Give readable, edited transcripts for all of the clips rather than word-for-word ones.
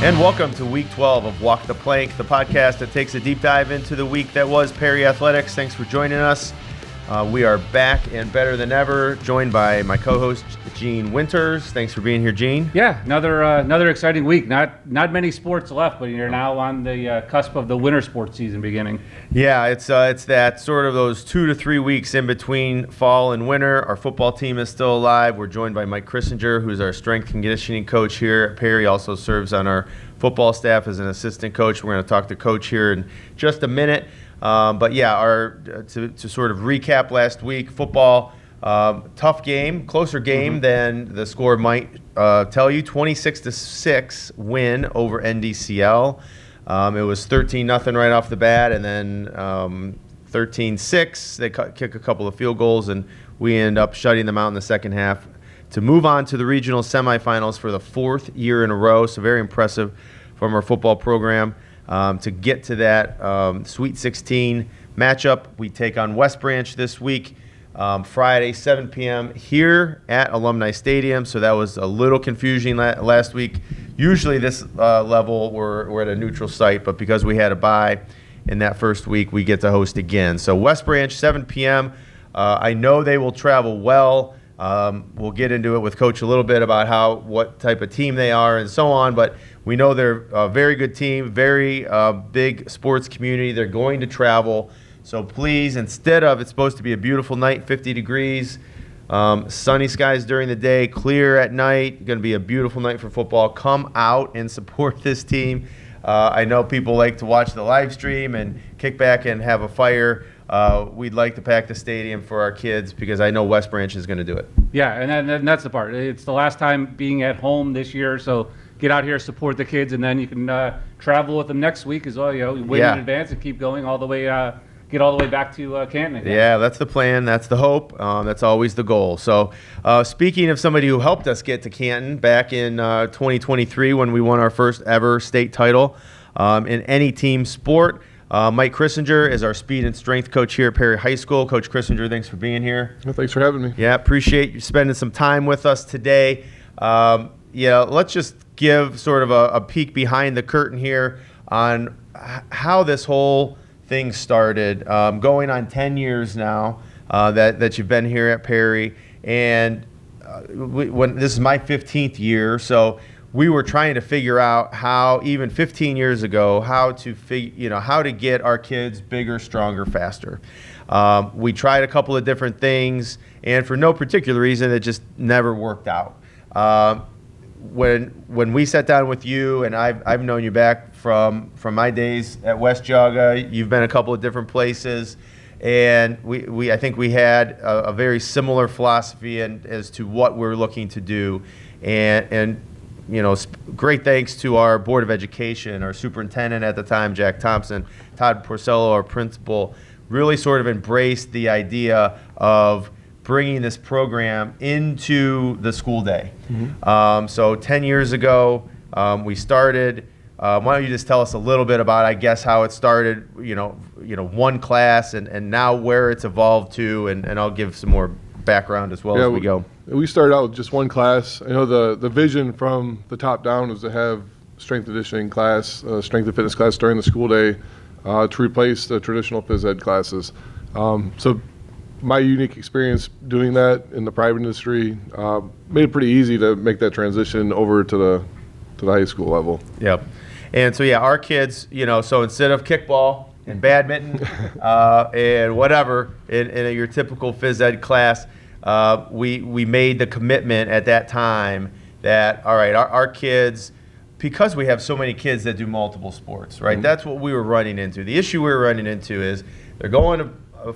And welcome to Week 12 of Walk the Plank, the podcast that takes a deep dive into the week that was Perry Athletics. Thanks for joining us. We are back and better than ever, joined by my co-host, Gene Winters. Thanks for being here, Gene. Yeah, another exciting week. Not many sports left, but you're now on the cusp of the winter sports season beginning. Yeah, it's that sort of those 2 to 3 weeks in between fall and winter. Our football team is still alive. We're joined by Mike Christinger, who's our strength and conditioning coach here at Perry. Also serves on our football staff as an assistant coach. We're going to talk to Coach here in just a minute. But yeah, to sort of recap last week, football, tough game, closer game than the score might tell you. 26-6 win over NDCL. It was 13-0 right off the bat, and then 13-6. They kick a couple of field goals, and we end up shutting them out in the second half to move on to the regional semifinals for the fourth year in a row. So very impressive from our football program. To get to that Sweet 16 matchup, we take on West Branch this week, Friday, 7 p.m. here at Alumni Stadium. So that was a little confusing last week. Usually this level, we're at a neutral site, but because we had a bye in that first week, we get to host again. So West Branch, 7 p.m. I know they will travel well. We'll get into it with Coach a little bit about what type of team they are and so on, but we know they're a very good team, very big sports community. They're going to travel. So please, instead of, it's supposed to be a beautiful night, 50 degrees, sunny skies during the day, clear at night, going to be a beautiful night for football. Come out and support this team. I know people like to watch the live stream and kick back and have a fire. We'd like to pack the stadium for our kids because I know West Branch is going to do it. Yeah, and that's the part. It's the last time being at home this year, so get out here, support the kids, and then you can travel with them next week as well. You wait in advance and keep going all the way, get all the way back to Canton again. Yeah, that's the plan. That's the hope. That's always the goal. So speaking of somebody who helped us get to Canton back in 2023 when we won our first ever state title in any team sport, Mike Christinger is our speed and strength coach here at Perry High School. Coach Christinger, thanks for being here. Well, thanks for having me. Yeah, appreciate you spending some time with us today. Let's just give sort of a peek behind the curtain here on how this whole thing started. Going on 10 years now that you've been here at Perry, and when this is my 15th year, so we were trying to figure out how, even 15 years ago, how to get our kids bigger, stronger, faster. We tried a couple of different things, and for no particular reason, it just never worked out. When we sat down with you, and I've known you back from my days at West Jaga, you've been a couple of different places, and I think we had a very similar philosophy as to what we're looking to do, and great thanks to our Board of Education, our superintendent at the time, Jack Thompson, Todd Porcello, our principal, really sort of embraced the idea of bringing this program into the school day. So 10 years ago, we started. Why don't you just tell us a little bit about, I guess, how it started, one class and now where it's evolved to, and I'll give some more background as well as we go. We started out with just one class. I know the vision from the top down was to have strength and conditioning class, strength and fitness class during the school day to replace the traditional phys ed classes. So my unique experience doing that in the private industry made it pretty easy to make that transition over to the high school level. Yep. And so, our kids, so instead of kickball and badminton and whatever in your typical phys ed class, we made the commitment at that time that, all right, our kids, because we have so many kids that do multiple sports, right? That's what we were running into. The issue we were running into is they're going to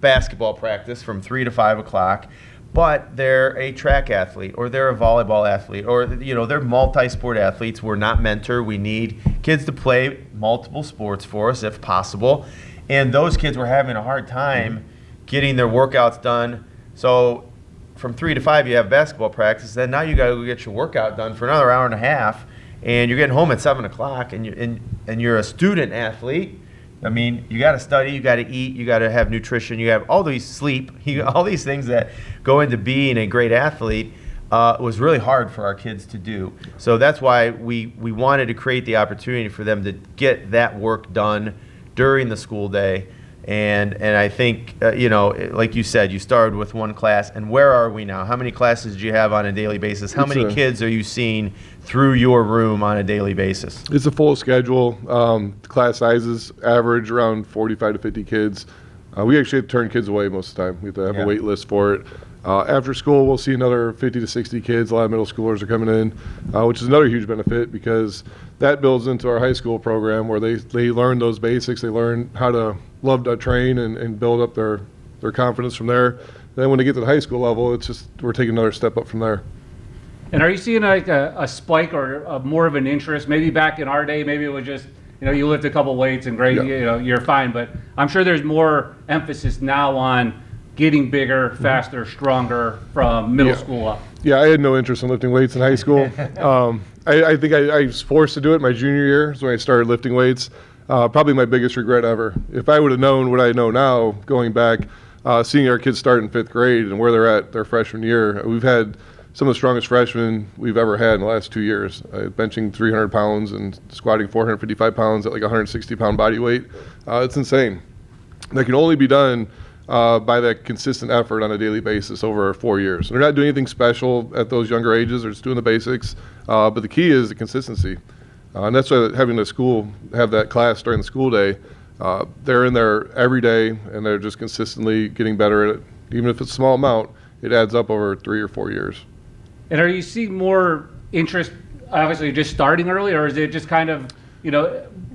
basketball practice from 3 to 5 o'clock, but they're a track athlete or they're a volleyball athlete or, they're multi-sport athletes. We're not mentor. We need kids to play multiple sports for us if possible. And those kids were having a hard time getting their workouts done. So from 3 to 5, you have basketball practice. Then now you got to go get your workout done for another hour and a half. And you're getting home at 7 o'clock and you're a student athlete. I mean, you got to study, you got to eat, you got to have nutrition, you have all these sleep, all these things that go into being a great athlete. was really hard for our kids to do. So that's why we wanted to create the opportunity for them to get that work done during the school day. And I think, like you said, you started with one class. And where are we now? How many classes do you have on a daily basis? How many kids are you seeing through your room on a daily basis? It's a full schedule. Class sizes average around 45 to 50 kids. We actually have to turn kids away most of the time. We have to have a wait list for it. After school, we'll see another 50 to 60 kids. A lot of middle schoolers are coming in, which is another huge benefit because that builds into our high school program where they learn those basics. They learn how to love to train and build up their confidence from there. Then when they get to the high school level, it's just we're taking another step up from there. And are you seeing like a spike or more of an interest? Maybe back in our day, maybe it was just, you lift a couple weights and great, you're fine. But I'm sure there's more emphasis now on getting bigger, faster, stronger from middle school up. Yeah, I had no interest in lifting weights in high school. I think I was forced to do it my junior year is when I started lifting weights. Probably my biggest regret ever. If I would have known what I know now, going back, seeing our kids start in 5th grade and where they're at their freshman year, we've had some of the strongest freshmen we've ever had in the last 2 years. Benching 300 pounds and squatting 455 pounds at like 160-pound body weight. It's insane. That can only be done by that consistent effort on a daily basis over 4 years. They're not doing anything special at those younger ages. They're just doing the basics. But the key is the consistency. And that's why having the school have that class during the school day, they're in there every day and they're just consistently getting better at it. Even if it's a small amount, it adds up over 3 or 4 years. And are you seeing more interest, obviously just starting early, or is it just kind of,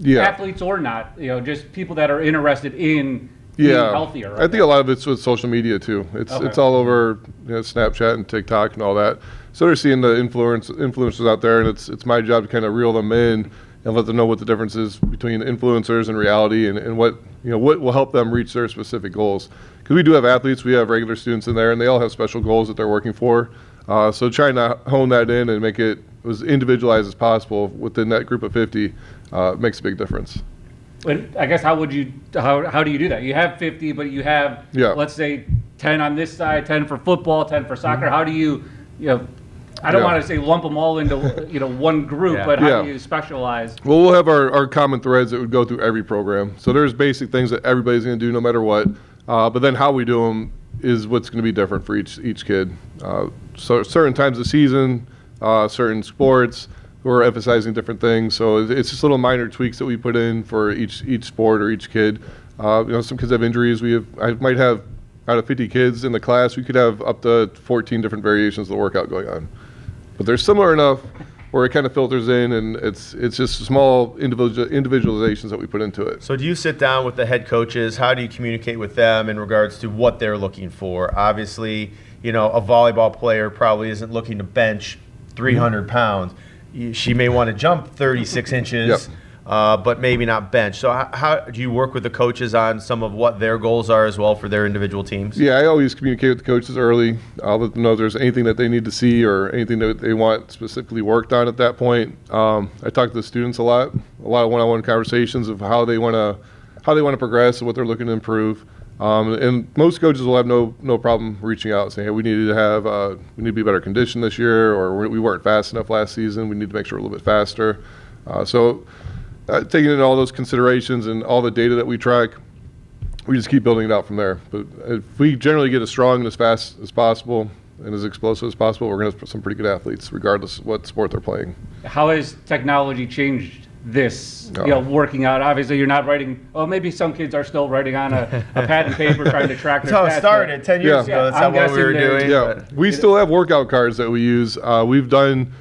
athletes or not, just people that are interested in being healthier? Right? I think a lot of it's with social media too. It's all over Snapchat and TikTok and all that. So they're seeing the influencers out there, and it's my job to kind of reel them in and let them know what the difference is between influencers and reality, and what will help them reach their specific goals. Because we do have athletes, we have regular students in there, and they all have special goals that they're working for. So trying to hone that in and make it as individualized as possible within that group of 50 makes a big difference. And I guess how do you do that? You have 50, but you have, let's say, 10 on this side, 10 for football, 10 for soccer. How do you, I don't want to say lump them all into one group, but how do you specialize? Well, we'll have our common threads that would go through every program. So there's basic things that everybody's going to do no matter what. But then how we do them is what's going to be different for each kid. So certain times of the season, certain sports, we're emphasizing different things. So it's just little minor tweaks that we put in for each sport or each kid. Some kids have injuries. I might have, out of 50 kids in the class, we could have up to 14 different variations of the workout going on. But they're similar enough where it kind of filters in, and it's just small individualizations that we put into it. So do you sit down with the head coaches? How do you communicate with them in regards to what they're looking for? Obviously, a volleyball player probably isn't looking to bench 300 pounds. She may want to jump 36 inches, but maybe not bench. So how do you work with the coaches on some of what their goals are as well for their individual teams? Yeah, I always communicate with the coaches early. I'll let them know if there's anything that they need to see or anything that they want specifically worked on at that point. I talk to the students a lot of one-on-one conversations of how they want to progress and what they're looking to improve. And most coaches will have no problem reaching out and saying, hey, we need to be better conditioned this year, or we weren't fast enough last season. We need to make sure we're a little bit faster. Taking in all those considerations and all the data that we track, we just keep building it out from there. But if we generally get as strong and as fast as possible and as explosive as possible, we're going to have some pretty good athletes, regardless of what sport they're playing. How has technology changed this, working out? Obviously, you're not writing, maybe some kids are still writing on a pad and paper trying to track their That's how it started 10 years ago. That's not what we were doing. Yeah, we still have workout cards that we use. We've done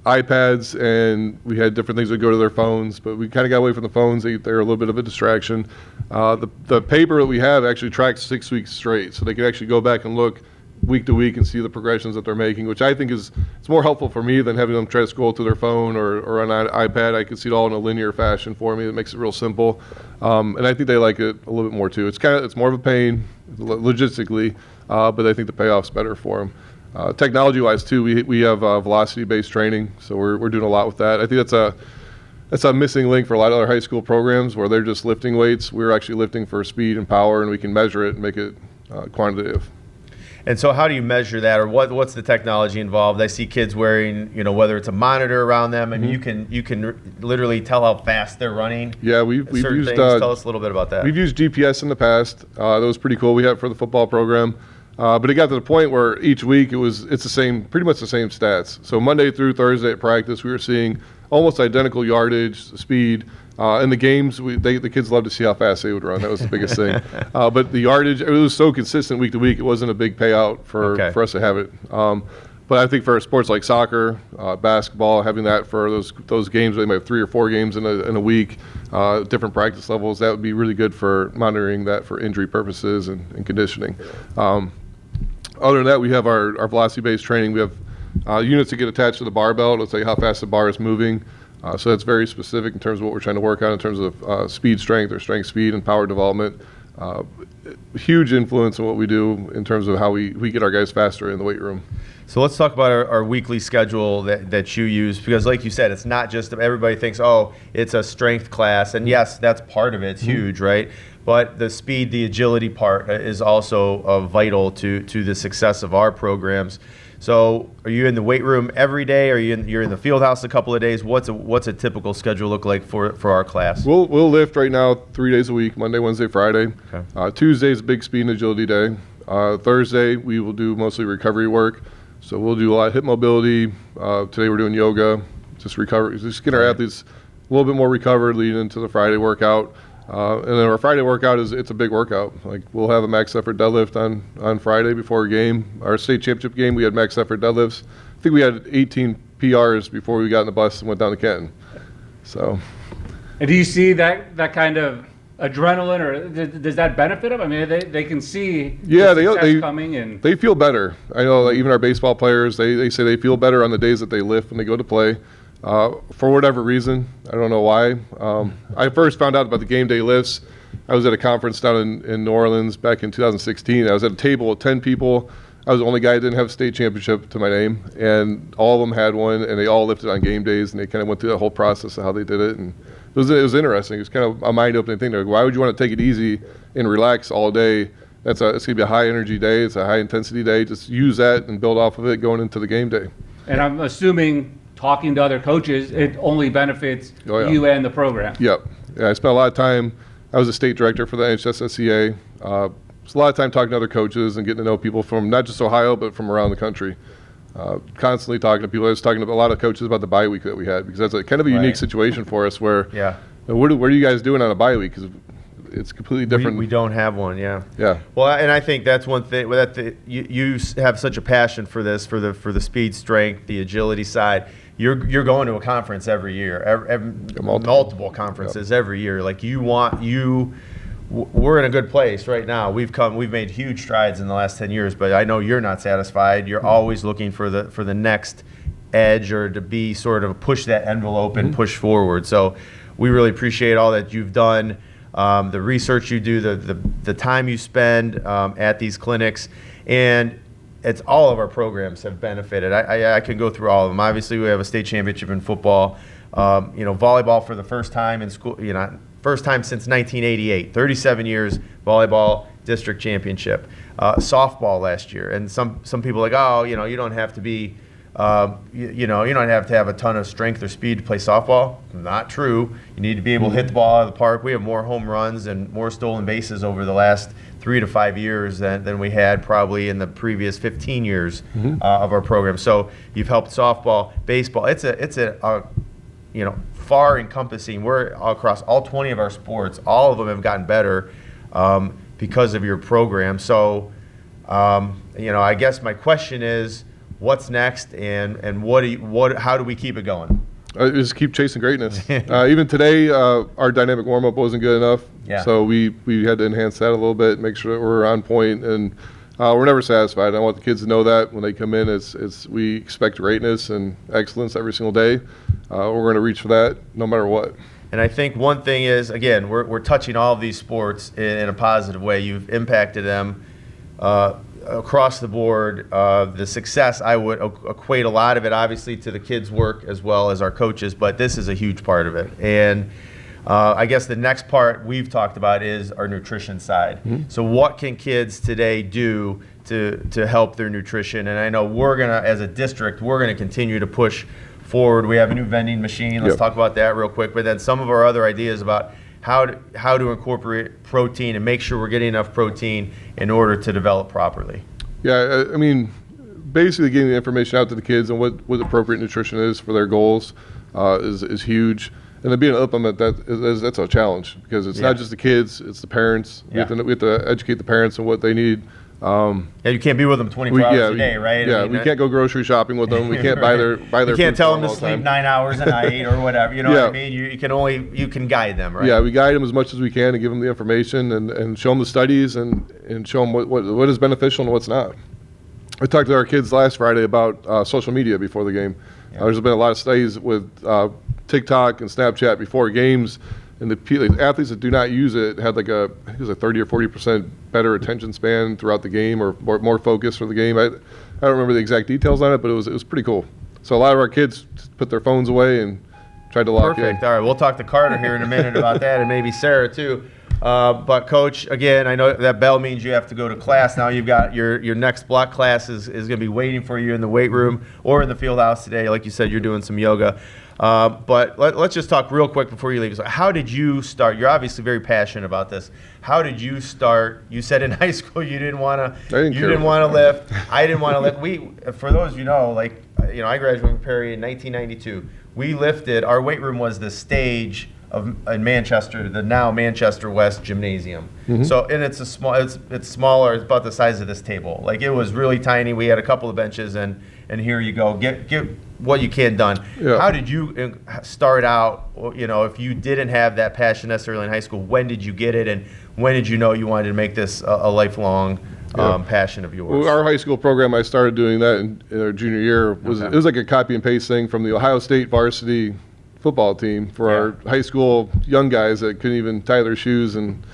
iPads, and we had different things that go to their phones, but we kind of got away from the phones. They're a little bit of a distraction. The paper that we have actually tracks 6 weeks straight, so they can actually go back and look week to week and see the progressions that they're making, which I think it's more helpful for me than having them try to scroll through their phone or on an iPad. I can see it all in a linear fashion for me. It makes it real simple, and I think they like it a little bit more too. It's more of a pain logistically, but I think the payoff's better for them. Technology-wise too, we have velocity-based training, so we're doing a lot with that. I think that's a missing link for a lot of other high school programs where they're just lifting weights. We're actually lifting for speed and power, and we can measure it and make it quantitative. And so how do you measure that, or what's the technology involved? I see kids wearing, whether it's a monitor around them, and you can literally tell how fast they're running. Yeah, we've certain used. things. Tell us a little bit about that. We've used GPS in the past. That was pretty cool. We had it for the football program. But it got to the point where each week it's the same, pretty much the same stats. So Monday through Thursday at practice, we were seeing almost identical yardage, speed. In the games, the kids loved to see how fast they would run. That was the biggest thing. But the yardage, it was so consistent week to week. It wasn't a big payout for us to have it. But I think for sports like soccer, basketball, having that for those games, they might have 3 or 4 games in a week, different practice levels, that would be really good for monitoring that for injury purposes and conditioning. Other than that, we have our velocity-based training. We have units that get attached to the barbell to say how fast the bar is moving. So that's very specific in terms of what we're trying to work on in terms of speed strength or strength speed and power development. Huge influence on what we do in terms of how we get our guys faster in the weight room. So let's talk about our weekly schedule that you use, because like you said, it's not just everybody thinks, oh, it's a strength class. And yes, that's part of it. It's huge, right? But the speed, the agility part is also vital to the success of our programs. So are you in the weight room every day? You're in the field house a couple of days? What's a typical schedule look like for our class? We'll lift right now 3 days a week, Monday, Wednesday, Friday. Okay. Tuesday is a big speed and agility day. Thursday, we will do mostly recovery work. So we'll do a lot of hip mobility. Today we're doing yoga, just get our athletes a little bit more recovered leading into the Friday workout. And then our Friday workout it's a big workout. Like we'll have a max effort deadlift on Friday before a game. Our state championship game, we had max effort deadlifts. I think we had 18 PRs before we got in the bus and went down to Canton. So. And do you see that kind of adrenaline, or does that benefit them? I mean, they can see success coming, and they feel better. I know that even our baseball players, they say they feel better on the days that they lift when they go to play. For whatever reason, I don't know why. I first found out about the game day lifts. I was at a conference down in New Orleans back in 2016. I was at a table with 10 people. I was the only guy that didn't have a state championship to my name, and all of them had one, and they all lifted on game days, and they kind of went through the whole process of how they did it. And it was interesting. It was kind of a mind-opening thing. Like, why would you want to take it easy and relax all day? It's going to be a high-energy day. It's a high-intensity day. Just use that and build off of it going into the game day. And I'm assuming, talking to other coaches, it only benefits you and the program. Yep. Yeah, I spent a lot of time. I was a state director for the NHSSCA. It's a lot of time talking to other coaches and getting to know people from not just Ohio, but from around the country. Constantly talking to people. I was talking to a lot of coaches about the bye week that we had, because that's kind of a unique situation for us where, what are you guys doing on a bye week? Because it's completely different. We don't have one, yeah. Yeah. Well, and I think that's one thing that you have such a passion for this, for the speed, strength, the agility side. You're going to a conference every year, multiple conferences every year. Like we're in a good place right now. We've made huge strides in the last 10 years, but I know you're not satisfied. You're always looking for the next edge, or to be sort of push that envelope and push forward. So we really appreciate all that you've done, the research you do, the time you spend at these clinics, and it's all of our programs have benefited. I can go through all of them. Obviously, we have a state championship in football. Volleyball for the first time in school. First time since 1988. 37 years volleyball district championship. Softball last year, and some people are like, oh, you don't have to be, you don't have to have a ton of strength or speed to play softball. Not true. You need to be able to hit the ball out of the park. We have more home runs and more stolen bases over the last 3 to 5 years than we had probably in the previous 15 years of our program. So you've helped softball, baseball. It's a far encompassing. We're across all 20 of our sports. All of them have gotten better because of your program. So I guess my question is, what's next, and how do we keep it going? Just keep chasing greatness. Even today, our dynamic warm-up wasn't good enough. Yeah. So we had to enhance that a little bit, make sure that we're on point, and we're never satisfied. I want the kids to know that when they come in, we expect greatness and excellence every single day. We're going to reach for that no matter what. And I think one thing is, again, we're touching all of these sports in a positive way. You've impacted them across the board. The success, I would equate a lot of it, obviously, to the kids' work as well as our coaches, but this is a huge part of it. And I guess the next part we've talked about is our nutrition side. So what can kids today do to help their nutrition? And I know we're going to, as a district, we're going to continue to push forward. We have a new vending machine. Let's talk about that real quick. But then some of our other ideas about how to incorporate protein and make sure we're getting enough protein in order to develop properly. Yeah, I mean, basically getting the information out to the kids and what appropriate nutrition is for their goals is huge. And then being able to implement that, that's a challenge because it's not just the kids, it's the parents. We have to educate the parents on what they need. You can't be with them 24 hours a day, right? Yeah, we can't go grocery shopping with them. We can't buy their You can't food tell for them to all the sleep time. 9 hours a night or whatever. You know what I mean? You can guide them, right? Yeah, we guide them as much as we can and give them the information and show them the studies and show them what is beneficial and what's not. I talked to our kids last Friday about social media before the game. There's been a lot of studies with TikTok and Snapchat before games, and the athletes that do not use it had I think it was a 30 or 40% better attention span throughout the game, or more focus for the game. I don't remember the exact details on it, but it was pretty cool. So a lot of our kids put their phones away and tried to lock in. Perfect. All right, we'll talk to Carter here in a minute about that, and maybe Sarah too. But Coach, again, I know that bell means you have to go to class now. You've got your next block class is going to be waiting for you in the weight room or in the field house today. Like you said, you're doing some yoga. But let's just talk real quick before you leave. So how did you start? You're obviously very passionate about this. How did you start? You said in high school you didn't want to lift. I didn't want to lift. For those I graduated from Perry in 1992. We lifted. Our weight room was the stage in Manchester, the now Manchester West Gymnasium. So, and it's smaller. It's about the size of this table. Like, it was really tiny. We had a couple of benches, and here you go. Get what you can done. Yeah. How did you start out? If you didn't have that passion necessarily in high school, when did you get it, and when did you know you wanted to make this a lifelong passion of yours? Well, our high school program, I started doing that in our junior year. It was like a copy and paste thing from the Ohio State varsity football team for our high school young guys that couldn't even tie their shoes, and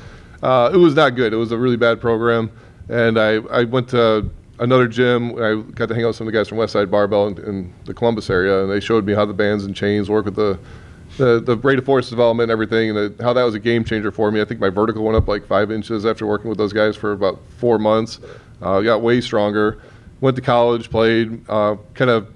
it was not good. It was a really bad program, and I went to another gym. I got to hang out with some of the guys from Westside Barbell in the Columbus area, and they showed me how the bands and chains work with the rate of force development and everything, and how that was a game changer for me. I think my vertical went up like 5 inches after working with those guys for about 4 months. Got way stronger. Went to college, played, kind of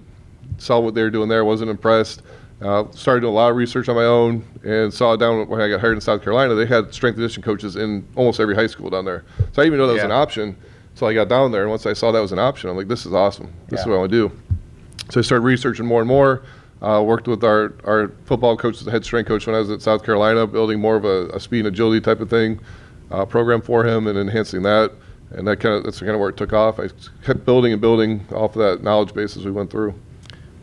saw what they were doing there, wasn't impressed. Started doing a lot of research on my own, and saw down when I got hired in South Carolina, they had strength and conditioning coaches in almost every high school down there. So I didn't even know that was an option. So I got down there, and once I saw that was an option, I'm like, this is awesome. This is what I want to do. So I started researching more and more. Worked with our football coach, the head strength coach when I was at South Carolina, building more of a speed and agility type of thing program for him and enhancing that. And that's kind of where it took off. I kept building and building off of that knowledge base as we went through.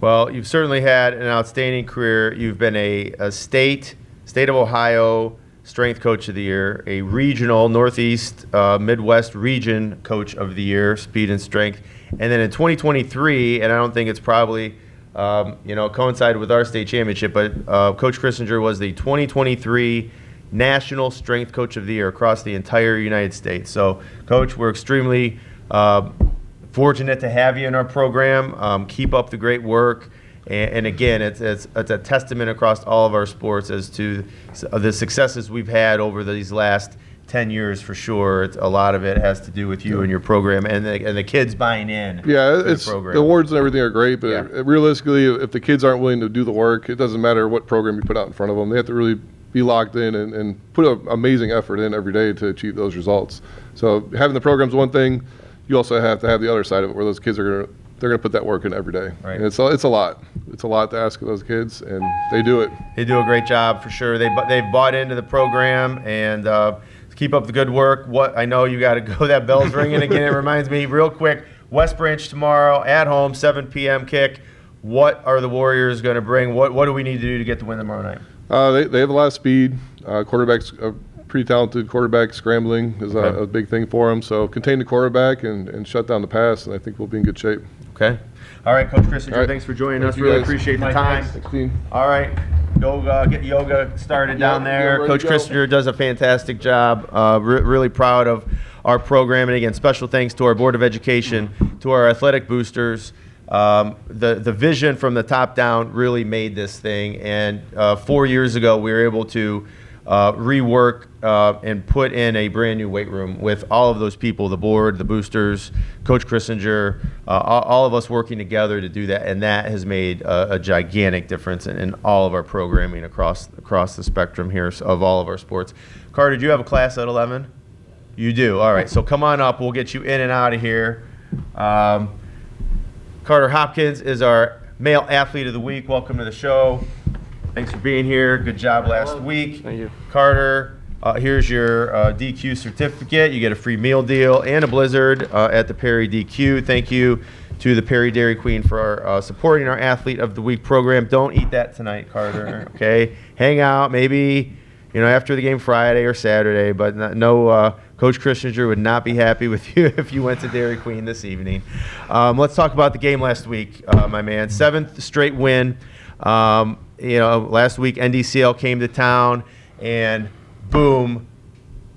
Well, you've certainly had an outstanding career. You've been a state of Ohio strength coach of the year, a regional Northeast Midwest region coach of the year, speed and strength. And then in 2023, and I don't think it's probably coincided with our state championship, but Coach Christinger was the 2023 National Strength Coach of the Year across the entire United States. So, Coach, we're extremely fortunate to have you in our program. Keep up the great work. And again, it's a testament across all of our sports as to the successes we've had over these last 10 years for sure. A lot of it has to do with you and your program and the kids buying in. Yeah, to the program. The awards and everything are great, but realistically, if the kids aren't willing to do the work, it doesn't matter what program you put out in front of them. They have to really be locked in and put an amazing effort in every day to achieve those results. So having the program's one thing. You also have to have the other side of it, where those kids they're going to put that work in every day. Right. And it's a lot. It's a lot to ask of those kids, and they do it. They do a great job for sure. They've bought into the program, and keep up the good work. I know you got to go. That bell's ringing again. It reminds me real quick. West Branch tomorrow at home, 7 p.m. kick. What are the Warriors going to bring? What do we need to do to get the win tomorrow night? They have a lot of speed. Quarterback's a pretty talented quarterback. Scrambling is a big thing for them. So contain the quarterback and shut down the pass, and I think we'll be in good shape. Okay. All right, Coach Christinger, right. thanks for joining Thank us. you, Really guys. appreciate the time. Thanks, team. All right. Go get yoga started down there. ready Coach to go. Christinger does a fantastic job. Really proud of our program. And again, special thanks to our Board of Education, to our athletic boosters. The vision from the top down really made this thing. And 4 years ago, we were able to rework and put in a brand new weight room with all of those people, the board, the boosters, Coach Christinger, all of us working together to do that. And that has made a gigantic difference in all of our programming across the spectrum here of all of our sports. Carter, do you have a class at 11? You do. All right. So come on up. We'll get you in and out of here. Carter Hopkins is our male athlete of the week. Welcome to the show. Thanks for being here. Good job last week. Thank you. Carter, here's your DQ certificate. You get a free meal deal and a Blizzard at the Perry DQ. Thank you to the Perry Dairy Queen for supporting our Athlete of the Week program. Don't eat that tonight, Carter, okay? Hang out maybe, after the game Friday or Saturday, but no Coach Christinger would not be happy with you if you went to Dairy Queen this evening. Let's talk about the game last week, my man. 7th straight win. Last week NDCL came to town, and boom,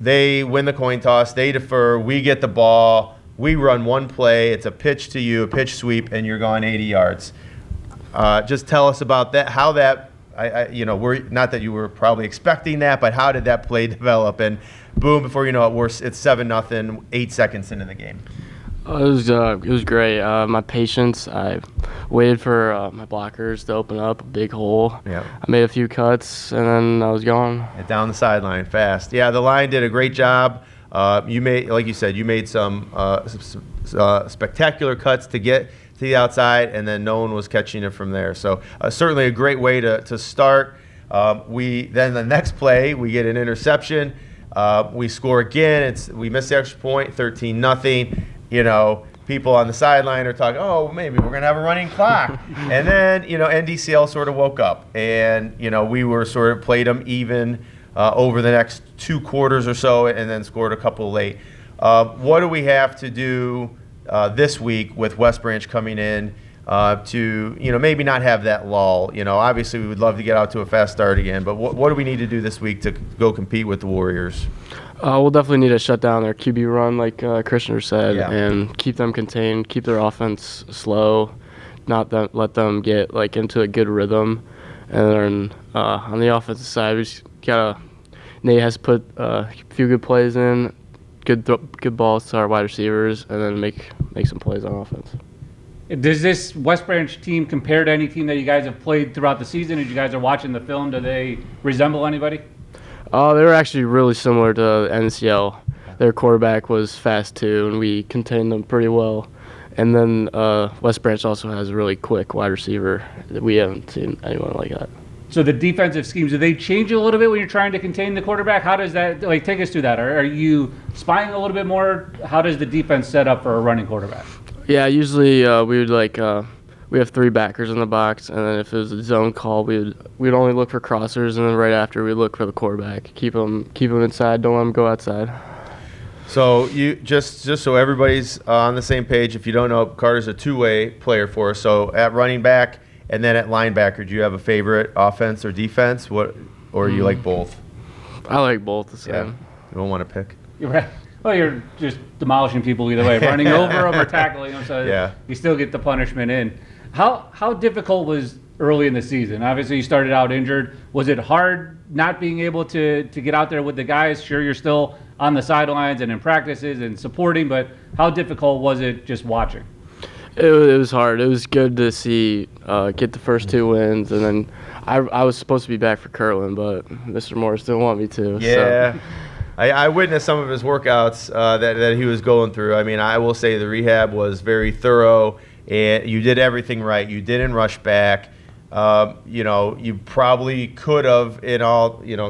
they win the coin toss. They defer. We get the ball. We run one play. It's a pitch to you, a pitch sweep, and you're gone 80 yards. Just tell us about that. How that, we're not that you were probably expecting that, but how did that play develop? And boom, before you know it, it's 7-0, 8 seconds into the game. It was great. My patience, I waited for my blockers to open up a big hole. Yeah. I made a few cuts, and then I was gone. And down the sideline fast. Yeah, the line did a great job. You made, like you said, some spectacular cuts to get to the outside, and then no one was catching it from there. So certainly a great way to start. Then the next play, we get an interception. We score again. We miss the extra point, 13-0. People on the sideline are talking, oh, maybe we're going to have a running clock. And then, NDCL sort of woke up. And, we were sort of played them even over the next 2 quarters or so, and then scored a couple late. What do we have to do this week with West Branch coming in to, maybe not have that lull? Obviously we would love to get out to a fast start again, but what do we need to do this week to go compete with the Warriors? We'll definitely need to shut down their QB run, like Christian said, Yeah. and keep them contained, keep their offense slow, let them get into a good rhythm. And then on the offensive side, we just Nate has put a few good plays in, good balls to our wide receivers, and then make some plays on offense. Does this West Branch team compare to any team that you guys have played throughout the season? As you guys are watching the film, do they resemble anybody? They were actually really similar to NCL. Their quarterback was fast too, and we contained them pretty well. And then West Branch also has a really quick wide receiver. We haven't seen anyone like that. So the defensive schemes, do they change a little bit when you're trying to contain the quarterback? How does that, take us through that? Are you spying a little bit more? How does the defense set up for a running quarterback? Yeah, usually we would we have 3 backers in the box, and then if it was a zone call, we'd only look for crossers, and then right after we'd look for the quarterback. Keep them inside, don't let them go outside. So you just so everybody's on the same page, if you don't know, Carter's a two-way player for us. So at running back and then at linebacker, do you have a favorite offense or defense? Or you like both? I like both the same. Yeah. You don't want to pick? You're right. Well, you're just demolishing people either way, running over them or tackling them, so Yeah. you still get the punishment in. How difficult was early in the season? Obviously, you started out injured. Was it hard not being able to get out there with the guys? Sure, you're still on the sidelines and in practices and supporting, but how difficult was it just watching? It was hard. It was good to see get the first 2 wins, and then I was supposed to be back for Kirtland, but Mr. Morris didn't want me to. Yeah. So. I witnessed some of his workouts that he was going through. I mean, I will say the rehab was very thorough, and you did everything right. You didn't rush back. You probably could have,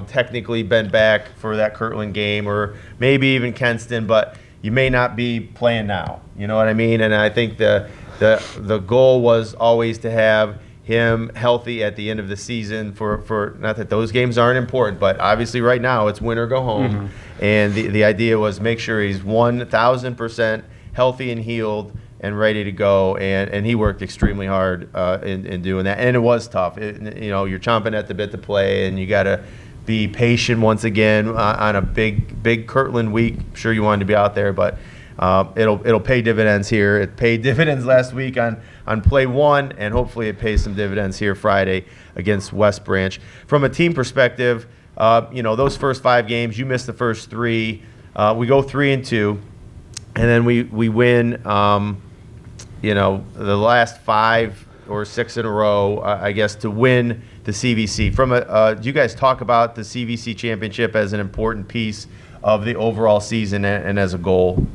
technically been back for that Kirtland game or maybe even Kenston, but you may not be playing now. You know what I mean? And I think the goal was always to have him healthy at the end of the season for not that those games aren't important, but obviously right now it's win or go home. Mm-hmm. And the idea was make sure he's 1,000% healthy and healed and ready to go. And he worked extremely hard in doing that. And it was tough. You're chomping at the bit to play, and you got to be patient once again on a big Kirtland week. I'm sure you wanted to be out there, but it'll pay dividends here. It paid dividends last week on play 1, and hopefully it pays some dividends here Friday against West Branch. From a team perspective, those first 5 games, you missed the first 3. We go 3-2, and then we win, the last 5 or 6 in a row, I guess, to win the CVC. Do you guys talk about the CVC championship as an important piece of the overall season and as a goal?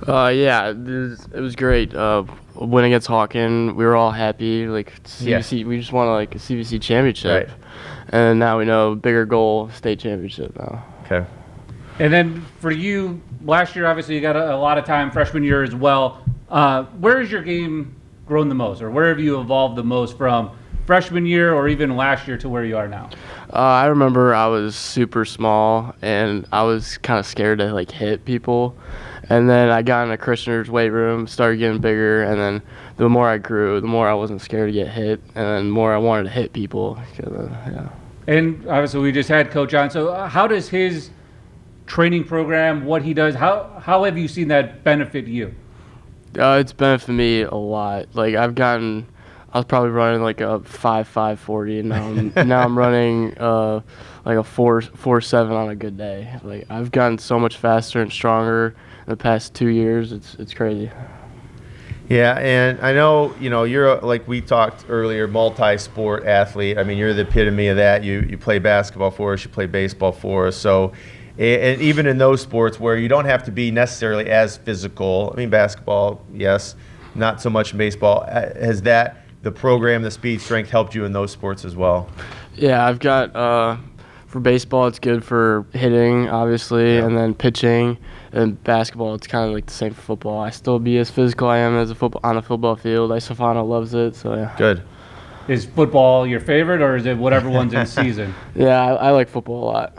Yeah, it was great. Win against Hawken, we were all happy. Like CVC, we just won like a CVC championship, Right. And now we know bigger goal, state championship now. Okay. And then for you, last year, obviously, you got a lot of time, freshman year as well. Where has your game grown the most, or where have you evolved the most from freshman year or even last year to where you are now? I remember I was super small, and I was kind of scared to like hit people. And then I got in a Christianer's weight room, started getting bigger, and then the more I grew, the more I wasn't scared to get hit, and then the more I wanted to hit people. Yeah. And obviously, we just had Coach on. So how does his training program, what he does, how have you seen that benefit you? It's benefited me a lot. Like I was probably running like a 5.5 40, and now I'm running like a 4.7 on a good day. Like I've gotten so much faster and stronger in the past 2 years. It's crazy. Yeah, and I know, you're, like we talked earlier, multi-sport athlete. I mean, you're the epitome of that. You play basketball for us, you play baseball for us. So, and even in those sports where you don't have to be necessarily as physical, I mean, basketball, yes, not so much in baseball. Has the program, the speed strength, helped you in those sports as well? Yeah, I've got for baseball, it's good for hitting, obviously, Yeah. and then pitching. And basketball, it's kind of like the same for football. I still be as physical I am as on a football field. Isofano loves it, so yeah. Good. Is football your favorite, or is it whatever one's in season? Yeah, I like football a lot.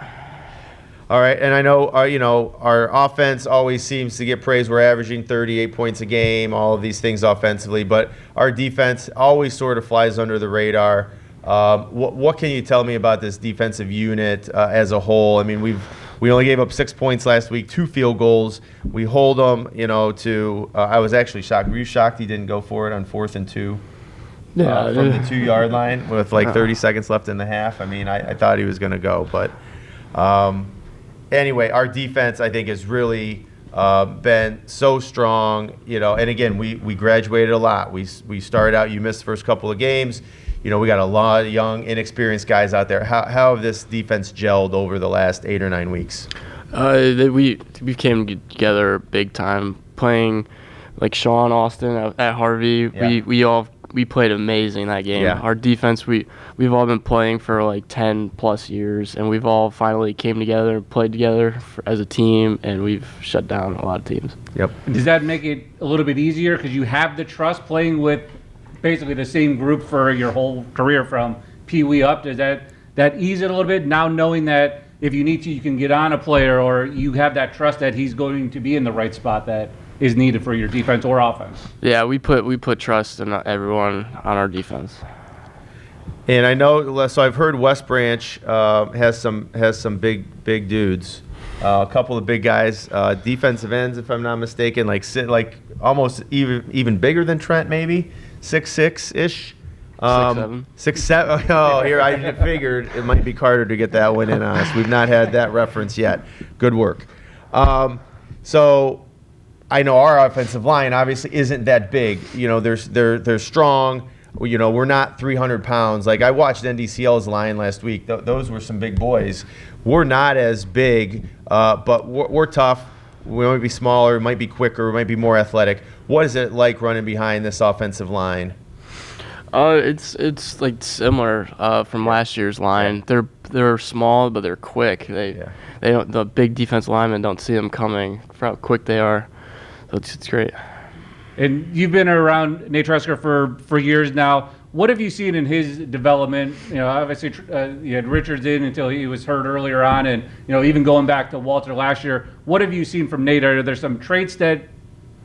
All right, and I know, our offense always seems to get praised. We're averaging 38 points a game, all of these things offensively, but our defense always sort of flies under the radar. What can you tell me about this defensive unit as a whole? I mean, we only gave up 6 points last week, 2 field goals. We hold them, to. I was actually shocked. Were you shocked he didn't go for it on 4th and 2? Yeah, From the 2-yard line with like 30 seconds left in the half. I mean, I thought he was going to go, but anyway, our defense I think has really been so strong. And again, we graduated a lot. We started out. You missed the first couple of games. We got a lot of young, inexperienced guys out there. How have this defense gelled over the last 8 or 9 weeks? We came together big time playing, like Sean Austin at Harvey. Yeah. We played amazing that game. Yeah. Our defense, we've all been playing for like 10 plus years, and we've all finally came together and played together as a team, and we've shut down a lot of teams. Yep. Does that make it a little bit easier because you have the trust playing with basically the same group for your whole career from Pee Wee up? Does that ease it a little bit now, knowing that if you need to, you can get on a player, or you have that trust that he's going to be in the right spot that is needed for your defense or offense? Yeah, we put trust in everyone on our defense. And I know, so I've heard West Branch has some big dudes, a couple of big guys, defensive ends, if I'm not mistaken, like almost even bigger than Trent, maybe 6'6" ish. 6'7". 6'7". Oh, here I figured it might be Carter to get that one in on us. We've not had that reference yet. Good work. So I know our offensive line obviously isn't that big. They're strong. We're not 300 pounds. Like I watched NDCL's line last week. Those were some big boys. We're not as big, but we're tough. We might be smaller, might be quicker, might be more athletic. What is it like running behind this offensive line? It's like similar from last year's line. They're small, but they're quick. They don't. The big defensive linemen don't see them coming for how quick they are. So it's great. And you've been around Nate Tresker for years now. What have you seen in his development? Obviously, you had Richards in until he was hurt earlier on, and even going back to Walter last year. What have you seen from Nate? Are there some traits that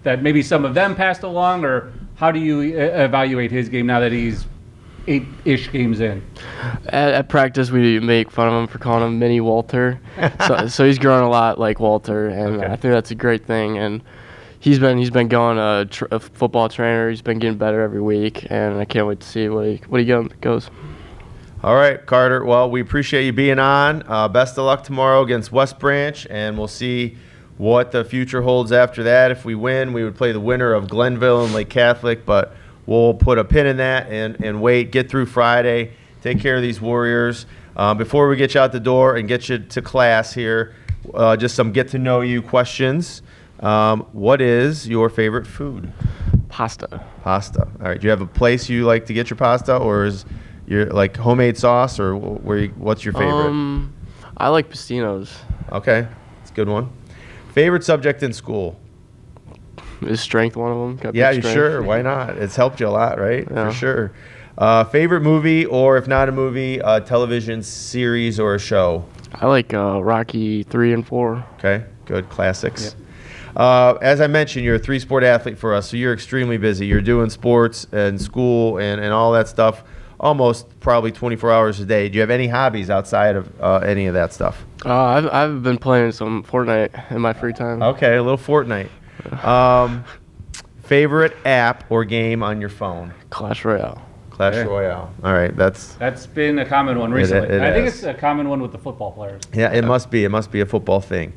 maybe some of them passed along, or how do you evaluate his game now that he's 8-ish games in? At practice, we make fun of him for calling him Mini Walter. so he's grown a lot like Walter, and Okay. I think that's a great thing. And he's been going a football trainer. He's been getting better every week, and I can't wait to see what he goes. All right, Carter. Well, we appreciate you being on. Best of luck tomorrow against West Branch, and we'll see what the future holds after that. If we win, we would play the winner of Glenville and Lake Catholic, but we'll put a pin in that and wait, get through Friday, take care of these Warriors. Before we get you out the door and get you to class here, just some get-to-know-you questions. What is your favorite food? Pasta. Pasta. All right. Do you have a place you like to get your pasta, or is your like homemade sauce, or what's your favorite? I like Pastino's. Okay, that's a good one. Favorite subject in school? Is strength one of them? Got Yeah, big you strength. sure? Why not? It's helped you a lot, right? Yeah. For sure. Favorite movie, or if not a movie, a television series or a show? I like Rocky 3 and 4. Okay, good classics. As I mentioned, you're a three-sport athlete for us, so you're extremely busy. You're doing sports and school and all that stuff almost probably 24 hours a day. Do you have any hobbies outside of any of that stuff? I've been playing some Fortnite in my free time. Okay, a little Fortnite. Favorite app or game on your phone? Clash Royale. Clash Okay. Royale. All right, that's been a common one recently. it I think has. it's a common one with the football players. yeah. It must be. It must be a football thing.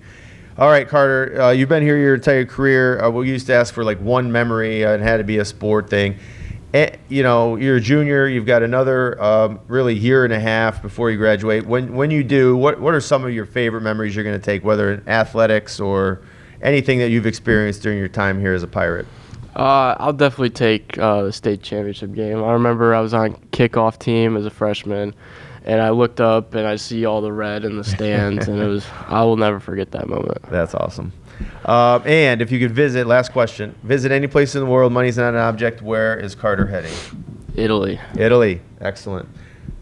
All right, Carter. You've been here your entire career. We used to ask for like one memory. It had to be a sport thing. You're a junior. You've got another really year and a half before you graduate. When you do, what are some of your favorite memories you're going to take, whether in athletics or anything that you've experienced during your time here as a Pirate? I'll definitely take the state championship game. I remember I was on kickoff team as a freshman, and I looked up and I see all the red in the stands, and I will never forget that moment. That's awesome. And if you could visit, visit any place in the world, money's not an object, where is Carter heading? Italy. Italy. Excellent.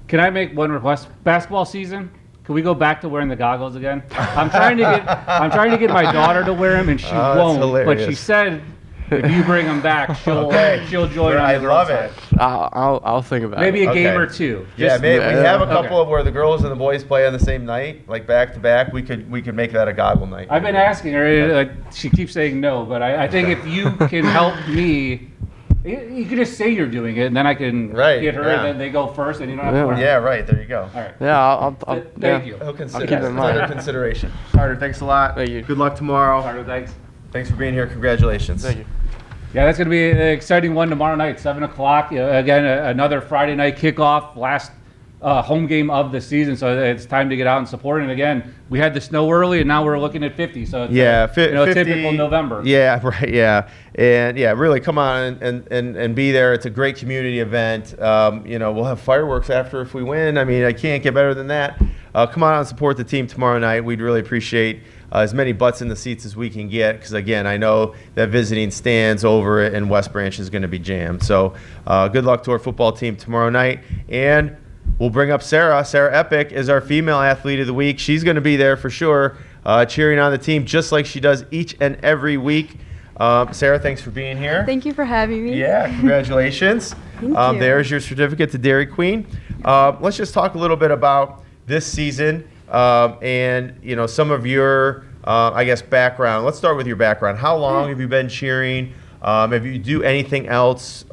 Can I make one request? Basketball season. Can we go back to wearing the goggles again? I'm trying to get my daughter to wear them, and she Oh, that's won't. But she hilarious. said if you bring them back, she'll join. I on the love girls' it. side. I'll think about Maybe it. a game Okay. or two. Yeah, Just- we have a couple Okay. of where the girls and the boys play on the same night, like back to back. We could make that a goggle night. I've been asking her. She keeps saying no, but I think if you can help me, you can just say you're doing it, and then I can Right, get her, yeah. and then they go first, and you don't have to Yeah. worry. Yeah, right. There you go. All right. Yeah, I'll Thank yeah. you. He'll consider keep it in it's mind. under consideration. Carter, thanks a lot. Thank you. Good luck tomorrow. Carter, thanks. Thanks for being here. Congratulations. Thank you. Yeah, that's going to be an exciting one tomorrow night, 7 o'clock. Again, another Friday night kickoff, last home game of the season. So it's time to get out and support. And again, we had the snow early, and now we're looking at 50. So it's Yeah, 50, typical November. Yeah, right. Yeah, and yeah, really come on and be there. It's a great community event. We'll have fireworks after if we win. I mean, I can't get better than that. Come on out and support the team tomorrow night. We'd really appreciate as many butts in the seats as we can get, because again, I know that visiting stands over in West Branch is going to be jammed. So good luck to our football team tomorrow night. And we'll bring up Sarah. Sarah Epic is our female athlete of the week. She's going to be there for sure, cheering on the team just like she does each and every week. Sarah, thanks for being here. Thank you for having me. Yeah, congratulations. Thank you. There's your certificate to Dairy Queen. Let's just talk a little bit about this season and some of your, background. Let's start with your background. How long have you been cheering? If you do anything else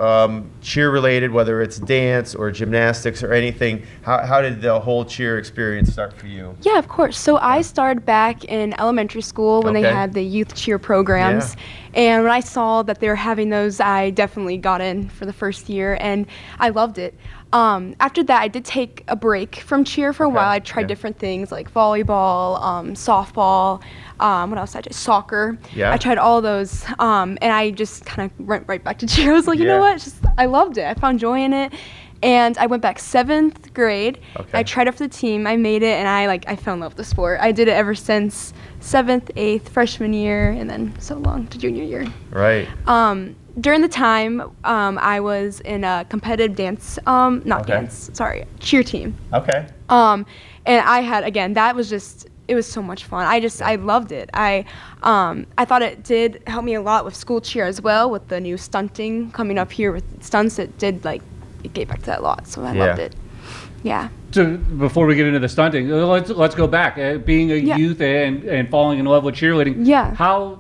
cheer related, whether it's dance or gymnastics or anything, how did the whole cheer experience start for you? Yeah, of course. So I started back in elementary school when they Okay. had the youth cheer programs. And when I saw that they were having those, I definitely got in for the first year, and I loved it. After that, I did take a break from cheer for a while. I tried Yeah. different things like volleyball, softball, what else? I did soccer. Yeah. I tried all those, and I just kind of went right back to cheer. I was like, you know Yeah. what? I loved it. I found joy in it. And I went back 7th grade. Okay. I tried out for the team. I made it, and I fell in love with the sport. I did it ever since 7th, 8th, freshman year, and then so long to junior year. Right. During the time, I was in a competitive dance, cheer team. Okay. And I had, again, that was just, it was so much fun. I loved it. I thought it did help me a lot with school cheer as well, with the new stunting coming up here with stunts. It gave back to that a lot, so I loved Yeah. it. Yeah. So before we get into the stunting, let's go back. Being a Yeah. youth and falling in love with cheerleading. Yeah. How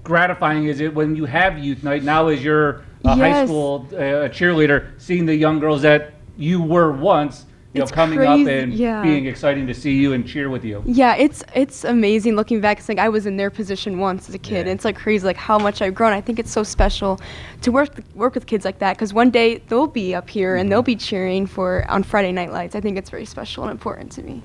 gratifying is it when you have youth night now as you're a high Yes. school cheerleader, seeing the young girls that you were once It's coming crazy, up and yeah. being exciting to see you and cheer with you. Yeah, it's amazing looking back. It's like I was in their position once as a kid. Yeah. And it's like crazy, like how much I've grown. I think it's so special to work with kids like that because one day they'll be up here and they'll be cheering for on Friday Night Lights. I think it's very special and important to me.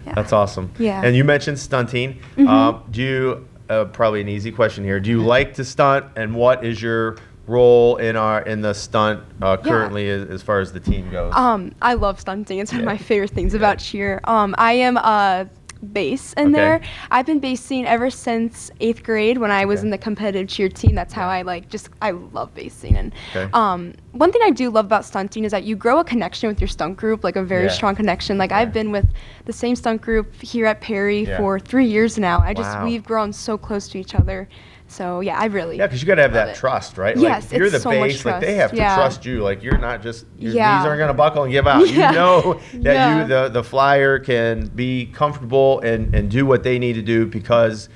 Yeah. That's awesome. Yeah. And you mentioned stunting. Do you probably an easy question here? Do you like to stunt, and what is your role in the stunt currently as far as the team goes? I love stunting. It's one of Yeah. my favorite things about cheer. I am a bass in Okay. there. I've been basing ever since 8th grade when I was Okay. in the competitive cheer team. That's how I I love basing. And Okay. one thing I do love about stunting is that you grow a connection with your stunt group, like a very Yeah. strong connection. Like Yeah. I've been with the same stunt group here at Perry Yeah. for 3 years now. Wow. We've grown so close to each other. So yeah, I really Yeah, because you got to have love that it. trust, right? Yes, like, if you're it's the so much base, like they trust. have to Yeah. trust you. Like you're not just your Yeah. knees aren't going to buckle and give out. Yeah. You know that Yeah. the flyer can be comfortable and do what they need to do because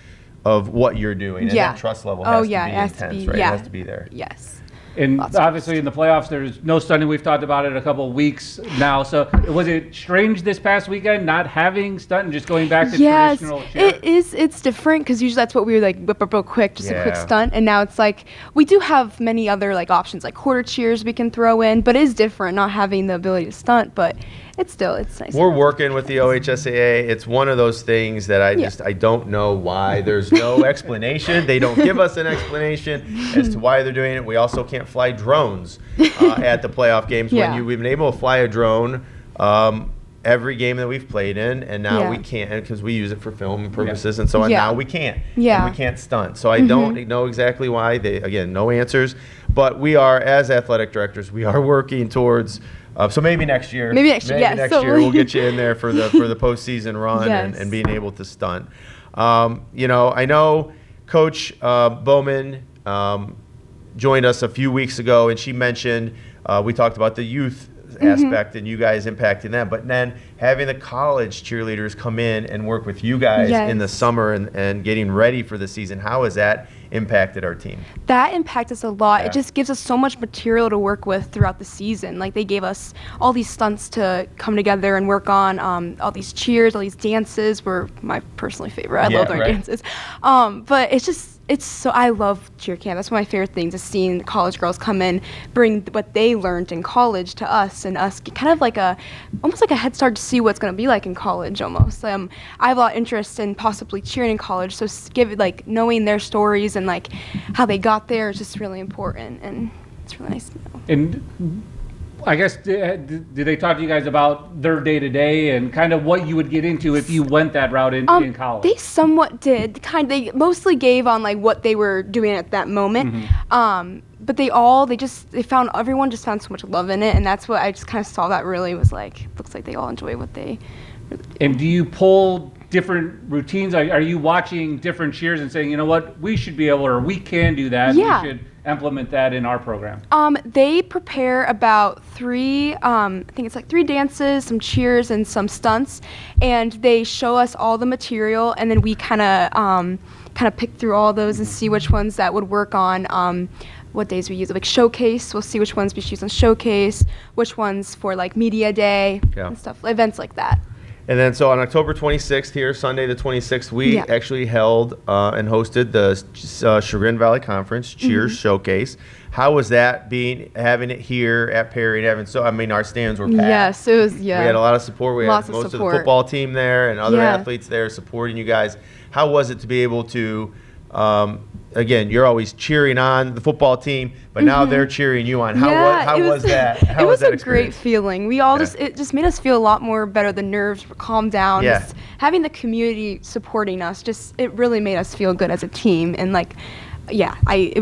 of what you're doing. And Yeah. that trust level Oh, has yeah, to be it has to intense, be- right? yeah. It has to be there. Yes. And Lots of obviously in the playoffs, there's no stunting. We've talked about it a couple of weeks now. So was it strange this past weekend not having stunt and just going back to Yes, traditional cheer? it is. It's different because usually that's what we would like whip up real quick, just a quick Yeah. stunt. And now it's like we do have many other like options, like quarter cheers we can throw in, but it is different not having the ability to stunt. But it's nice. We're working with the OHSAA. It's one of those things that Yeah. I don't know why. There's no explanation. They don't give us an explanation as to why they're doing it. We also can't fly drones at the playoff games. Yeah. We've been able to fly a drone every game that we've played in, and now Yeah. we can't because we use it for film purposes and so on. Yeah. Now we can't. Yeah. And we can't stunt. So I don't know exactly why. Again, no answers. But we are, as athletic directors, we are working towards. So maybe next year. Maybe next year, yes, next so year we'll get you in there for the postseason run Yes. and being able to stunt. I know Coach Bowman joined us a few weeks ago, and she mentioned we talked about the youth aspect and you guys impacting them, but then having the college cheerleaders come in and work with you guys in the Yes. summer and getting ready for the season. How has that impacted our team? That impacted us a lot. Yeah. It just gives us so much material to work with throughout the season. Like they gave us all these stunts to come together and work on. All these cheers, all these dances were my personally favorite. I Yeah, love our right. dances. But it's so I love cheer camp. That's one of my favorite things is seeing the college girls come in, bring what they learned in college to us, and us get kind of like almost like a head start to see what's going to be like in college almost. I have a lot of interest in possibly cheering in college, so knowing their stories and like how they got there is just really important, and it's really nice to know. And I guess, did they talk to you guys about their day-to-day and kind of what you would get into if you went that route in college? They somewhat did. They mostly gave on like what they were doing at that moment. But everyone just found so much love in it, and that's what I just kind of saw that really was like, looks like they all enjoy what they really do. And do you pull different routines? Are you watching different cheers and saying, you know what, we should be able, or we can do that, Yeah. we should implement that in our program? They prepare about I think it's like 3 dances, some cheers, and some stunts, and they show us all the material, and then we kind of pick through all those and see which ones that would work on what days we use it. Like showcase, we'll see which ones we choose on showcase, which ones for like media day Yeah. and stuff, events like that. And then so on October 26th here, Sunday the 26th, we Yeah. actually held and hosted the Chagrin Valley Conference Cheers Mm-hmm. Showcase. How was that having it here at Perry and our stands were packed. Yes, it was, yeah. We had a lot of support. We Lots had of most support. of the football team there and other Yeah. athletes there supporting you guys. How was it to be able to, again, you're always cheering on the football team, but now they're cheering you on. How it was that? How it was that a great experience? feeling. We all Yeah. it just made us feel a lot more better. The nerves were calmed down. Yeah. Just having the community supporting us, it really made us feel good as a team. And like, yeah, we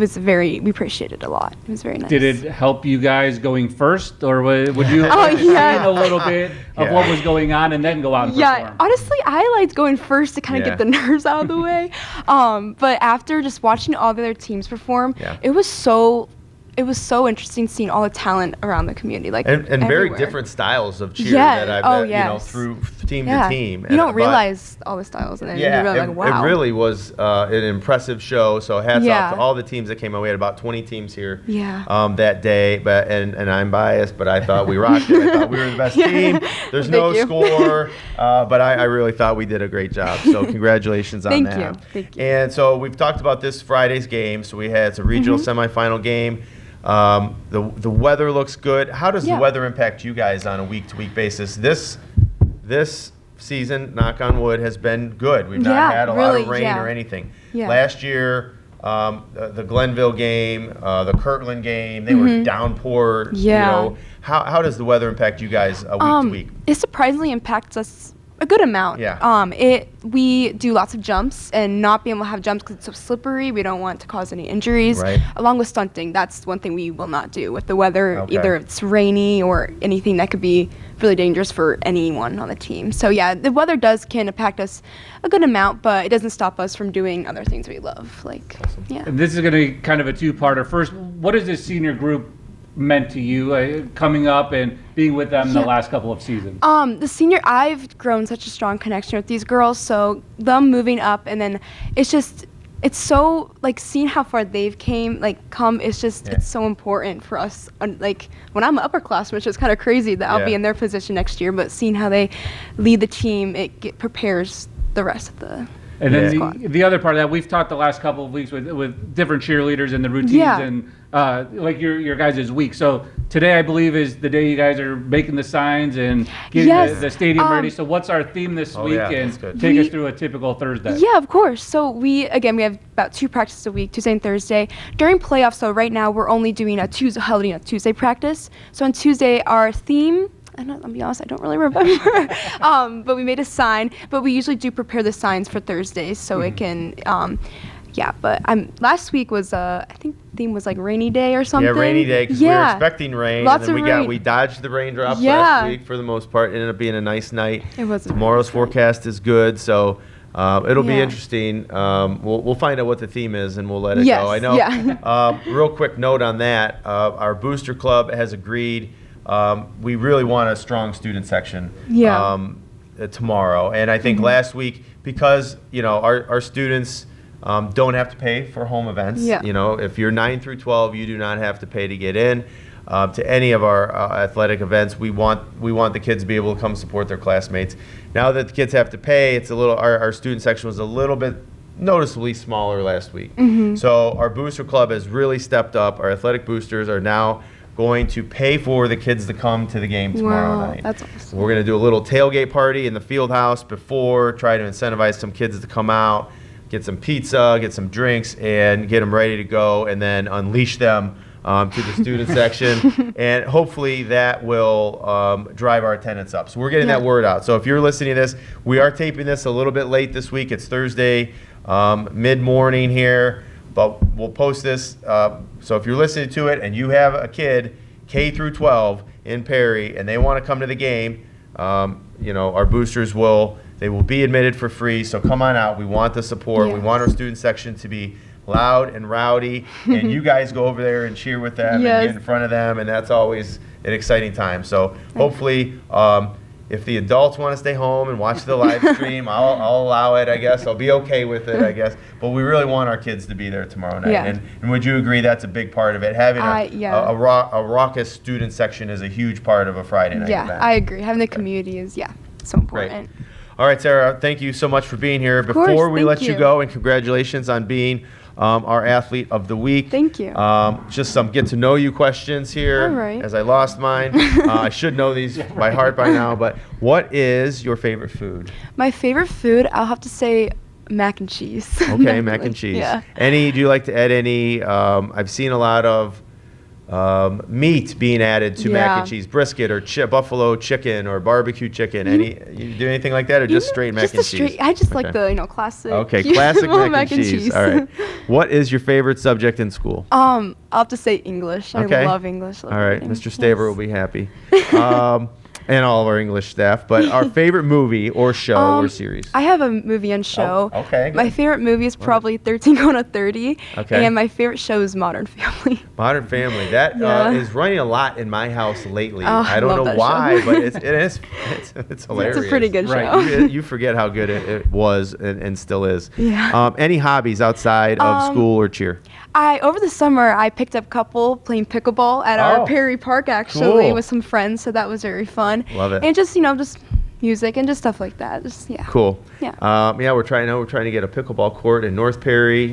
appreciated it a lot. It was very nice. Did it help you guys going first, or would you Oh, like to see yeah. a little bit of Yeah. what was going on and then go out and Yeah, perform? honestly, I liked going first to kind of Yeah. get the nerves out of the way. But after just watching all the other teams perform, Yeah. it was so it was so interesting seeing all the talent around the community, like And very everywhere. different styles of cheer Yeah. that I've Oh, met, yes. through team Yeah. to team. You don't But- realize all the styles, and then Yeah, you're really like, wow. it really was an impressive show. So hats Yeah. off to all the teams that came out. We had about 20 teams here Yeah. that day. But and I'm biased, but I thought we rocked it. I thought we were the best team. There's no Thank you. score, but I really thought we did a great job. So congratulations on Thank that. you. Thank you. And so we've talked about this Friday's game. So it's a regional Mm-hmm. semifinal game. The weather looks good. How does Yeah. the weather impact you guys on a week-to-week basis? This season, knock on wood, has been good. We've not Yeah, had a lot really, of rain yeah. or anything. Yeah. Last year, the Glenville game, the Kirtland game, they were downpour. Mm-hmm. Yeah. You know, how does the weather impact you guys week to week? It surprisingly impacts us a good amount. Yeah. We do lots of jumps, and not being able to have jumps because it's so slippery, we don't want to cause any injuries. Right. Along with stunting, that's one thing we will not do with the weather. Okay. Either it's rainy or anything that could be really dangerous for anyone on the team. So yeah, the weather can impact us a good amount, but it doesn't stop us from doing other things we love. Like, yeah. And this is going to be kind of a two-parter. First, what has this senior group meant to you coming up and being with them the Yeah. last couple of seasons? I've grown such a strong connection with these girls, so them moving up, and then it's so, like, seeing how far they've come, it's so important for us. Like, when I'm upper class, which is kind of crazy that I'll be Yeah. in their position next year, but seeing how they lead the team, prepares the rest of the And then squad. the other part of that, we've talked the last couple of weeks with different cheerleaders and the routines Yeah. and like your guys' week. So today, I believe, is the day you guys are making the signs and getting Yes, the stadium ready. So what's our theme this Oh, week? yeah, And that's good. take us We- through a typical Thursday. Yeah, of course. So we have about 2 practices a week, Tuesday and Thursday. During playoffs, so right now we're only doing holding a Tuesday practice. So on Tuesday, our theme, I'll be honest, I don't really remember. But we made a sign. But we usually do prepare the signs for Thursdays, so it can. But last week was I think the theme was like rainy day or something. Yeah, rainy day because we were Yeah. expecting rain. Lots and then of rain. we dodged the raindrops Yeah. last week for the most part. It ended up being a nice night. It was a very Tomorrow's nice night. forecast is good, so it'll be Yeah. interesting. We'll find out what the theme is and we'll let it Yes, go. I know. yeah. Real quick note on that: our booster club has agreed. We really want a strong student section. Yeah. Tomorrow, and I think last week because our students. Don't have to pay for home events. Yeah. If you're 9 through 12, you do not have to pay to get in to any of our athletic events. We want the kids to be able to come support their classmates. Now that the kids have to pay, it's our student section was a little bit noticeably smaller last week. So our booster club has really stepped up. Our athletic boosters are now going to pay for the kids to come to the game tomorrow Wow, night. that's awesome. We're going to do a little tailgate party in the field house before, try to incentivize some kids to come out, get some pizza, get some drinks, and get them ready to go, and then unleash them to the student section. And hopefully that will drive our attendance up. So we're getting that Yeah. word out. So if you're listening to this, we are taping this a little bit late this week. It's Thursday, mid-morning here, but we'll post this. So if you're listening to it and you have a kid, K through 12 in Perry, and they want to come to the game, our boosters will be admitted for free. So come on out. We want the support. We Yes. want our student section to be loud and rowdy, and you guys go over there and cheer with them Yes. and get in front of them, and that's always an exciting time. So hopefully, if the adults want to stay home and watch the live stream, I'll allow it, I guess. I'll be okay with it, I guess. But we really want our kids to be there tomorrow night. Yeah. And would you agree that's a big part of it? Having Yeah. a raucous student section is a huge part of a Friday night Yeah, event. I agree. Having the community is so important. All right, Sarah, thank you so much for being here. course, Before we thank let you you. go, and congratulations on being our athlete of the week. Thank you. Just some get to know you questions here. All right. As I lost mine. I should know these by heart by now, but what is your favorite food? My favorite food, I'll have to say mac and cheese. Okay, mac and cheese. Yeah. Do you like to add any? I've seen a lot of meat being added to mac Yeah. and cheese, brisket or buffalo chicken or barbecue chicken. You do anything like that, or just straight mac just and the straight, cheese? I just like Okay. the classic. Okay, classic mac and cheese. cheese. All right. What is your favorite subject in school? I'll have to say English. Okay. I love English. All right, Mr. Staver will be happy. and all of our English staff. But our favorite movie or show or series. I have a movie and show. Oh, okay, My good. favorite movie is probably 13 Going on 30. Okay. And my favorite show is Modern Family. Modern Family. That Yeah. is running a lot in my house lately. Oh, I don't love know that why, show. but it's hilarious. It's a pretty good Right. show. You forget how good it was and still is. Yeah. Any hobbies outside of school or cheer? Over the summer I picked up a couple playing pickleball at Oh, our Perry Park actually cool. with some friends, so that was very fun. Love it. And just just music and just stuff like that. Just Cool. Yeah. We're trying to get a pickleball court in North Perry,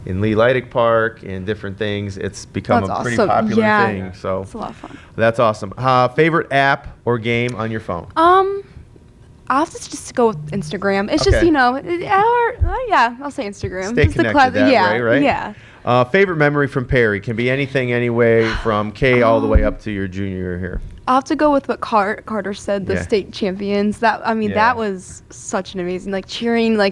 in Lee Leidig Park, and different things. It's become That's a pretty awesome. popular Yeah. thing. So It's a lot of fun. that's awesome. Favorite app or game on your phone? I'll have to just go with Instagram. It's just Okay. I'll say Instagram. Stay Just connected that yeah, way, right? Yeah. Favorite memory from Perry can be anything, anyway, from K all the way up to your junior year here. I'll have to go with what Carter said, the Yeah. state champions. Yeah. That was such an amazing, cheering, it was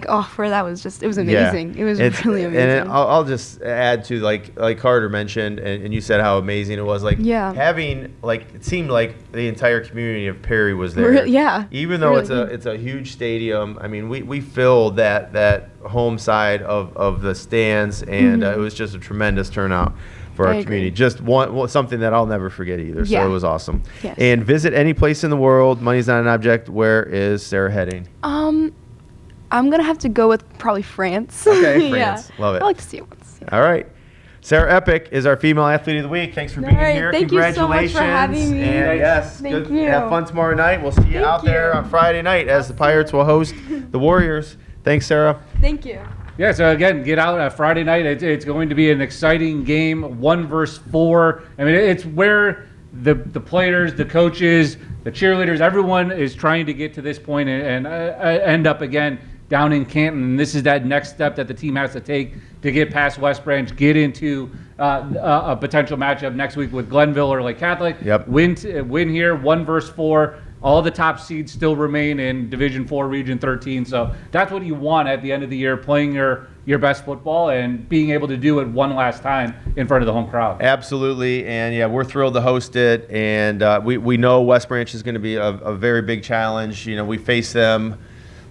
amazing. It was really amazing. And I'll just add to like Carter mentioned, and you said how amazing it was. Yeah. Having it seemed like the entire community of Perry was there. Yeah, Even though really. it's a huge stadium. I mean, we filled that home side of the stands, and it was just a tremendous turnout for I our agree. community. Just something that I'll never forget either. So Yeah. it was awesome. Yes. And visit any place in the world. Money's not an object. Where is Sarah heading? I'm gonna have to go with probably France. Okay, Yeah. France. Love it. I like to see it once. Yeah. All right. Sarah Epic is our female athlete of the week. Thanks for being All right, here. thank you so much Congratulations. for having me. And yes, Thank good. you. Have fun tomorrow night. We'll see you Thank out there you. on Friday night as the Pirates will host the Warriors. Thanks, Sarah. Thank you. Yeah, so again, get out Friday night. It's going to be an exciting game, 1 versus 4. I mean, it's where the players, the coaches, the cheerleaders, everyone is trying to get to this point and end up again down in Canton. And this is that next step that the team has to take to get past West Branch, get into a potential matchup next week with Glenville or Lake Catholic. Yep. Win here, 1 versus 4. All the top seeds still remain in Division 4, Region 13. So that's what you want at the end of the year, playing your best football and being able to do it one last time in front of the home crowd. Absolutely, and yeah, we're thrilled to host it, and we know West Branch is going to be a very big challenge. We faced them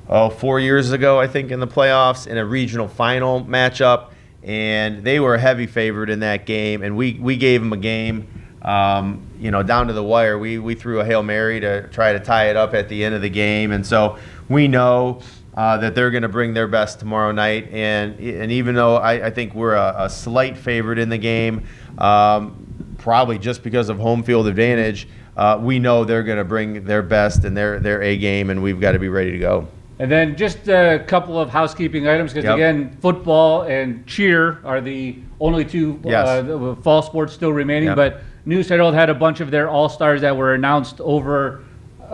4 years ago, I think, in the playoffs in a regional final matchup, and they were a heavy favorite in that game, and we gave them a game, down to the wire. We threw a Hail Mary to try to tie it up at the end of the game, and so we know that they're going to bring their best tomorrow night. And even though I think we're a slight favorite in the game, probably just because of home field advantage, we know they're going to bring their best and their A game, and we've got to be ready to go. And then just a couple of housekeeping items, because Yep. again, football and cheer are the only two Yes. fall sports still remaining. Yep. But News Herald had a bunch of their all-stars that were announced over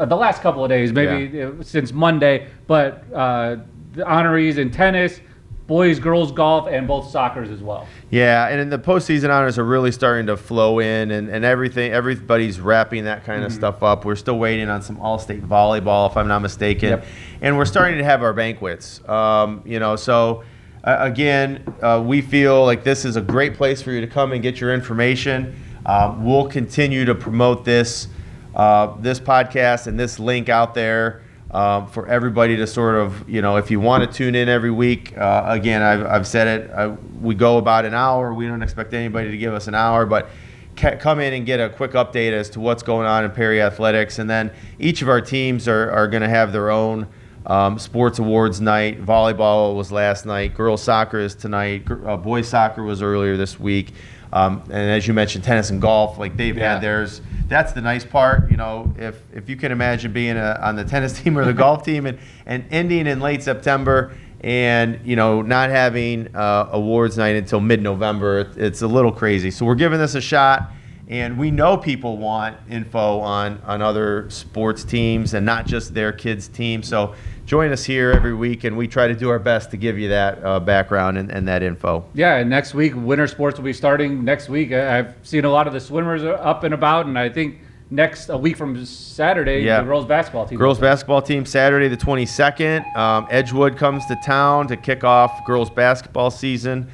the last couple of days, maybe since Monday. But the honorees in tennis, boys, girls golf, and both soccers as well. Yeah, and in the postseason honors are really starting to flow in, and everybody's wrapping that kind of stuff up. We're still waiting on some all-state volleyball, if I'm not mistaken, Yep. and we're starting to have our banquets. Again, we feel like this is a great place for you to come and get your information. We'll continue to promote this podcast and this link out there. For everybody to sort of, if you want to tune in every week, again, I've said it, we go about an hour. We don't expect anybody to give us an hour, but come in and get a quick update as to what's going on in Perry Athletics. And then each of our teams are going to have their own sports awards night. Volleyball was last night. Girls soccer is tonight. Boys soccer was earlier this week. And as you mentioned, tennis and golf, they've had theirs. That's the nice part, if you can imagine being on the tennis team or the golf team and ending in late September and, not having awards night until mid-November, it's a little crazy. So we're giving this a shot, and we know people want info on other sports teams and not just their kids' team. So join us here every week, and we try to do our best to give you that background and that info. Yeah, and next week, winter sports will be starting next week. I've seen a lot of the swimmers are up and about, and I think a week from Saturday, Yeah. the girls basketball team. Girls basketball team Saturday the 22nd. Edgewood comes to town to kick off girls basketball season.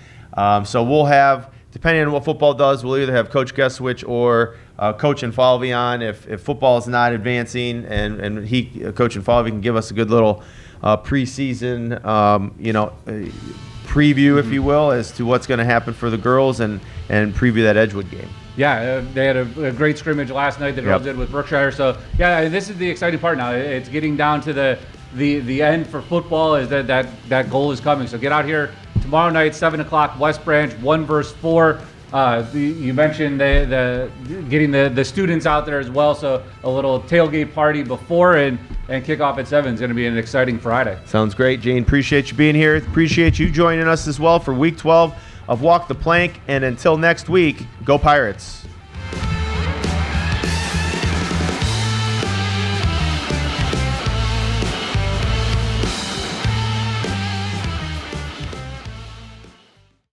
So we'll have depending on what football does, we'll either have Coach Guestwich or Coach Infalvi on if football is not advancing, and Coach Infalvi can give us a good little preseason, preview, if you will, as to what's going to happen for the girls and preview that Edgewood game. Yeah, they had a great scrimmage last night. The girls did with Brookshire. So yeah, this is the exciting part now. It's getting down to the end for football. Is that goal is coming. So get out here tomorrow night, 7 o'clock, West Branch, 1 versus 4. You mentioned the getting the students out there as well. So a little tailgate party before and kickoff at 7 is going to be an exciting Friday. Sounds great, Jane. Appreciate you being here. Appreciate you joining us as well for Week 12 of Walk the Plank. And until next week, go Pirates.